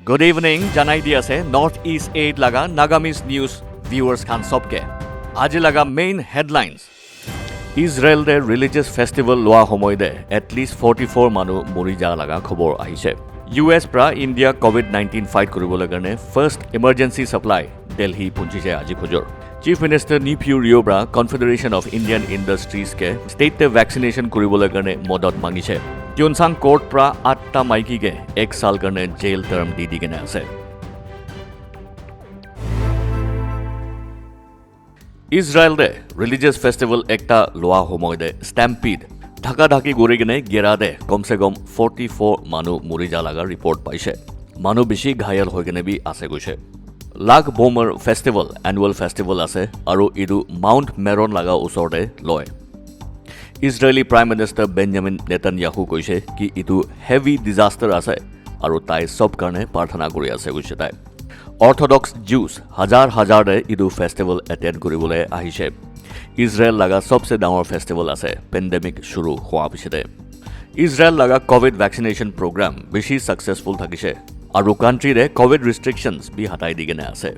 Good evening, janai di ase North East 8 laga Nagamis News viewers khan sobke. Aji laga main headlines. Israel de religious festival loa homoy de at least 44 manu mori ja laga khobor ahise. US pra India COVID-19 fight koribole karone first emergency supply Delhi punjise aji khojor. Chief Minister Neepiu Rio bra Confederation of Indian Industries ke state te vaccination koribole karone modot mangise. Kyonsang court pra 8 maiki ke 1 saal karone jail term di digene ase. Israel de religious festival ekta loa homoy de stampede Dhaka ঢাকি গড়ি কিনে গেৰা দে কমসে কম 44 মানুহ মৰি যা লগা report পাইছে মানুহ বেছি ঘায়াল হৈ কিনে বি আছে গৈছে লাগ বোমাৰ ফেষ্টিভেল এনুৱেল ফেষ্টিভেল আছে আৰু ইটো মাউণ্ট মেৰন লগা ওচৰতে লয় ইজৰাইলী প্ৰাইম মিনিষ্টাৰ বেঞ্জামিন নেতানয়াহু কৈছে কি ইটো হেভি ডিজাষ্টাৰ আছে আৰু তাই সব কাৰণে প্ৰাৰ্থনা কৰি আছে গৈছে তাই অৰ্থডক্স জিউছ হাজাৰ দে ইটো ফেষ্টিভেল এটেণ্ড কৰিবলৈ আহিছে ইজৰাইল লগা সবচে ডাঙৰ ফেষ্টিভেল আছে পেণ্ডেমিক শুৰু হোৱা পিছতে ইজৰাইল লগা কোভিড ভ্যাকচিনেশন প্ৰগ্ৰাম বেছি সাকসেসফুল থাকিছে আৰু কাণ্ট্ৰিৰে কোভিড ৰেষ্ট্ৰিকশনছ বি হটাই দি কিনে আছে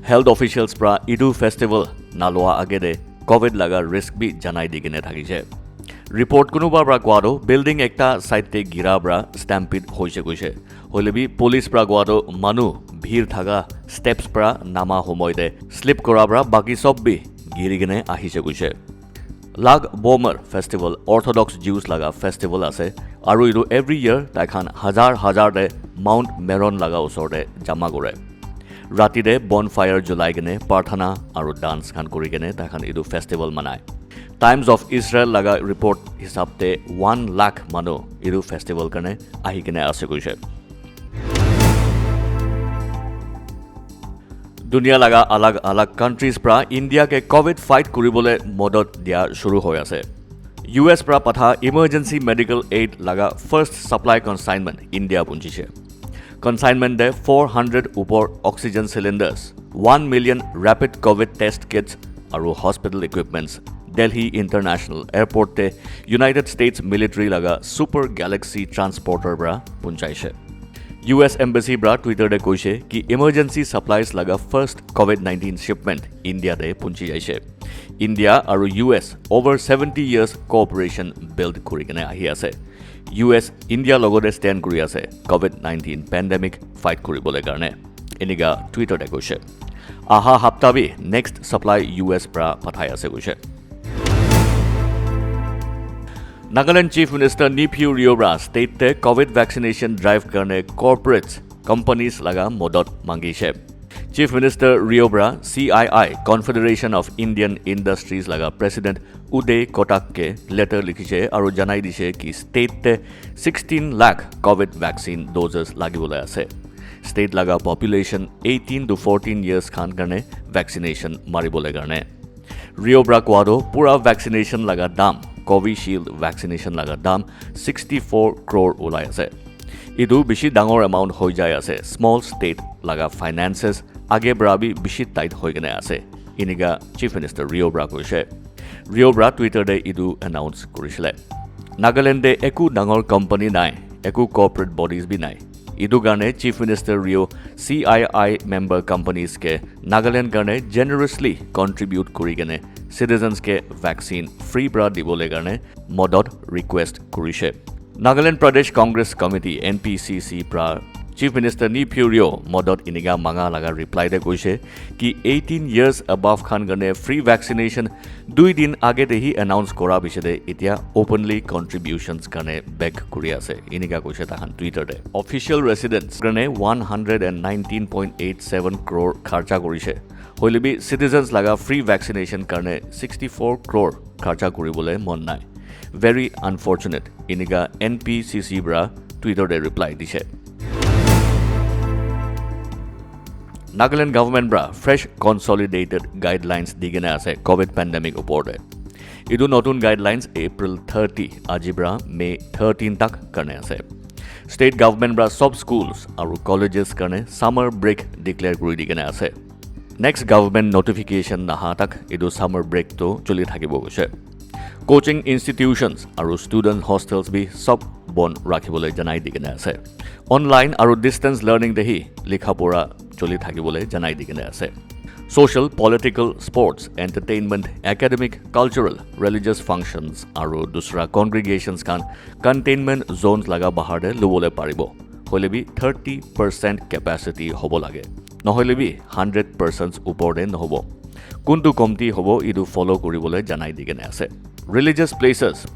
হেল্থ অফিচিয়েলছ পৰা ইটো ফেষ্টিভেল নালোৱা আগেৰে কোভিড লগা ৰিস্ক বি জানাই দি কিনে থাকিছে ৰিপৰ্ট কোনোবাৰ পৰা কোৱাটো বিল্ডিং একটা সাইডতে গিৰা পৰা ষ্টেম্পিড হৈছে গৈছে হলে বি পুলিচ পৰা কোৱাটো মানুহ ভিৰ থাকা ষ্টেপছ পৰা নামা সময়তে স্লিপ কৰা পৰা বাকি সব বি গিৰিগনে আহিছে গৈছে লাগ বোমাৰ ফেষ্টিভেল অৰ্থডক্স জিউছ লগা ফেষ্টিভেল আছে আৰু ইটো এভৰি ইয়াৰ তাইখান হাজাৰ দে মাউণ্ট মেৰন লগা ওচৰতে জমা কৰে ৰাতিৰে বন ফায়াৰ জ্বলাই কিনে প্ৰাৰ্থনা আৰু ডান্স খান কৰি কিনে তাইখান ইটো ফেষ্টিভেল মানায় টাইমছ অফ ইজৰাইল লগা ৰিপৰ্ট হিচাপতে 1 লাখ মানুহ ইটো ফেষ্টিভেল কাৰণে আহি কিনে আছে গৈছে दुनिया लगा अलग अलग कंट्रीज प्रा इंडिया के कोविड फाइट करिबले मदद दिया शुरू हो আছে यूएस प्रा पथा इमरजेंसी मेडिकल एड लगा फर्स्ट सप्लाई कंसाइनमेंट इंडिया पुंजिছে कंसाइनमेंट दे 400 ऊपर oxygen cylinders 1 million rapid COVID test kits और hospital equipments Delhi international airport ते यूनाइटेड स्टेट्स मिलिट्री लगा सुपर गैलेक्सी ट्रांसपोर्टर प्रा पुंजाइছে US Embassy bra Twitter de koise ki emergency supplies laga first COVID-19 shipment India de punchi jaise. India aru US over 70 years cooperation build kori kene ahi ase. US India logode stand kori ase COVID-19 pandemic fight koribole karone. Eniga Twitter de koise. Aha hapta bi next supply US bra pathai ase koise. Nagaland Chief Minister Neepiu Rio bra state te COVID vaccination drive karne corporates companies laga modot mangise. Chief Minister Rio bra CII Confederation of Indian Industries laga President Uday Kotak ke letter likhise aru janai dise ki state te 16 lakh COVID vaccine doses lagibole ase. State laga population 18 to 14 years khan karne vaccination maribole karne. Rio bra kwado pura vaccination laga dam Covishield vaccination laga dam 64 crore ulai ase idu bishi dangor amount hoi jai ase small state laga finances age brabi bishi tight hoi gene ase iniga chief minister Rio bra Bra Twitter de idu announce korisile Nagaland de eku dangor company nai eku corporate bodies bi nai idu garne chief minister Rio CII member companies ke Nagaland garne generously contribute kori gene citizens ke vaccine free bra dibole garne modot request korise Nagaland Pradesh Congress Committee NPCC pra Chief Minister Neepiu Rio modot iniga manga laga reply de koise ki 18 years above khan garne free vaccination 2 din age de hi announce kora bisede etia openly contributions garne back kori ase iniga koise ta khan Twitter de official residents garne 119.87 crore kharcha korise hoilebi citizens laga free vaccination karne 64 crore kharcha koribole mon nai very unfortunate iniga NPCC bra Twitter de reply dise Nagaland government bra fresh consolidated guidelines digene ase COVID pandemic uporde idu notun guidelines April 30 ajibra May 13 tak karne ase state government bra sub schools aru colleges karne summer break declare kori digene ase next government notification naha tak idu summer break to choli thakibo goise coaching institutions aru student hostels bi sab বন ৰাখিবলৈ জনাই দি কিনে আছে online আৰু distance learning দেহি লিখা পঢ়া চলি থাকিবলৈ জনাই দি কিনে আছে social, political, sports, entertainment, academic, cultural, religious functions আৰু দুসৰা congregations kan containment zones laga bahar de lubole paribo hoile bi 30% capacity hobo lage নহলে bi 100% upor de nohobo kuntu komti hobo idu follow koribole janai digene ase religious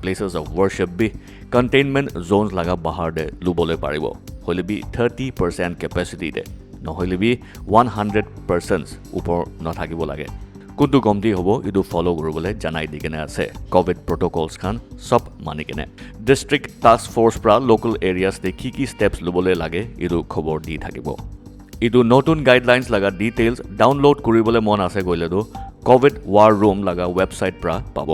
places of worship bi containment zones laga bahar de lubole paribo hoile bi 30% capacity de নহলে B 100% ওপৰ নথাকিব লাগে কোনটো কমতি হ'ব ইটো ফলো কৰিবলৈ জানাই দি কিনে আছে কোভিড প্ৰটোকলছ খান সব মানি কিনে ডিস্ট্ৰিক্ট টাস্ক ফোৰ্স পৰা লোকেল এৰিয়াছ তে কি ষ্টেপছ লবলৈ লাগে ইটো খবৰ দি থাকিব ইটো নতুন গাইডলাইনছ লগা ডিটেইলছ ডাউনলোড কৰিবলৈ মন আছে গইলেতো কোভিড ৱাৰ ৰুম লগা ৱেবছাইট পৰা পাব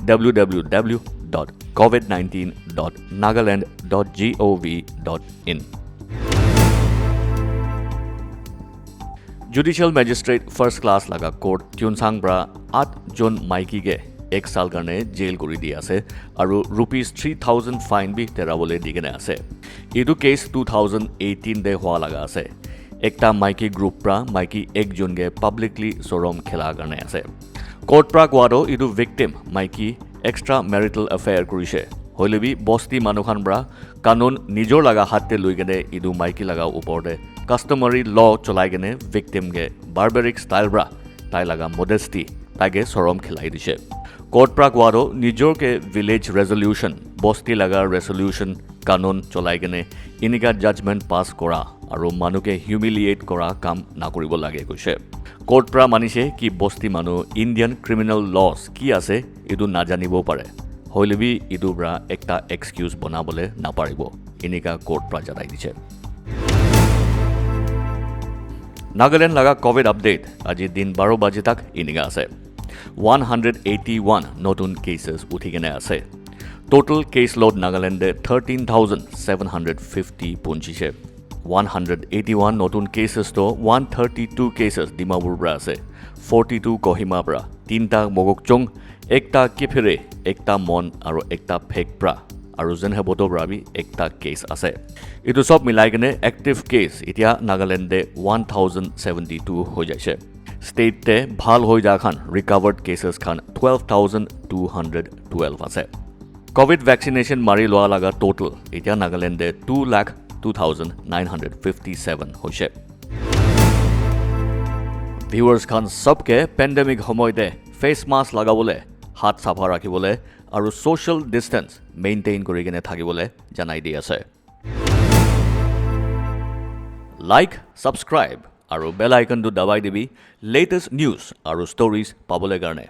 www.covid19.nagaland.gov.in judicial magistrate first class लगा कोर्ट ट्यूनसांग ब्रा 8 जन माइकी के 1 साल करने जेल करी दी आसे और ₹3000 फाइन भी तेराबले दिगने आसे इदु केस 2018 दे हुआ लगा आसे एकटा माइकी ग्रुप प्रा माइकी 1 जन के पब्लिकली सोरम खेला करने आसे कोर्ट प्रा क्वाडो इदु victim Mikey extra marital affair करिसे होले भी बस्ती मानुखान ब्रा कानून निजोर लगा हाथे लुई गने इदु माइकी लगा ऊपर दे कस्टमरी लॉ चलाई गने विक्टिम के बार्बेरिक स्टाइल ब्रा ताई लगा मोडेस्टी तागे सोरम खिलाई दिसे कोर्ट प्रा क्वाडो निजोर के विलेज रेजोल्यूशन बस्ती लगा रेजोल्यूशन कानून चलाई गने इनिका जजमेंट पास करा और मानुके ह्यूमिलिएट करा काम ना करिब लागे कइसे कोर्ट प्रा मानिसे कि बस्ती मानु इंडियन क्रिमिनल लॉस की आसे इदु ना जानिबो पारे होले भी इदु ब्रा एकटा एक्सक्यूज बनाबले ना पारिबो इनिका कोर्ट प्रा जनाई दिसे नागालैंड लगा कोविड अपडेट आज दिन 12 बजे तक इनिगा আছে 181 নতুন কেसेस উঠি কেনে আছে টোটাল কেস লোড নাগাল্যান্ডে 13750 পৌঁছিছে 181 নতুন কেसेस তো 132 কেसेस ডিমাপুৰ পৰা আছে 42 কোহিমা পৰা 3টা মগকচং একটা কিফিৰে একটা মন আৰু একটা ফেক পৰা আৰু যেনহে বটো ব্ৰাবি একটা কেস আছে ইটো সব মিলাই কেনে এক্টিভ কেস এতিয়া নাগাল্যান্ডে 1072 হৈ যাইছে স্টেটে ভাল হৈ যা খান ৰিকভাৰ্ড কেसेस খান 12212 আছে কোভিড ভ্যাকসিনেশন মাৰি লোৱা লাগা টোটাল এতিয়া নাগাল্যান্ডে 2,02,957 হৈছে ভিউয়াৰ্স খান সবকে পেন্ডেমিক সময়তে ফেস মাস্ক লাগাবলে হাত সাফা ৰাখিবলে আৰু সোশ্যাল ডিস্টেন্স মেইনটেইন কৰি কেনে থাকিবলে জানাই দি আছে লাইক সাবস্ক্ৰাইব আৰু বেল আইকনটো দবাই দিবি লেটেষ্ট নিউজ আৰু ষ্টৰিজ পাবলে কাৰণে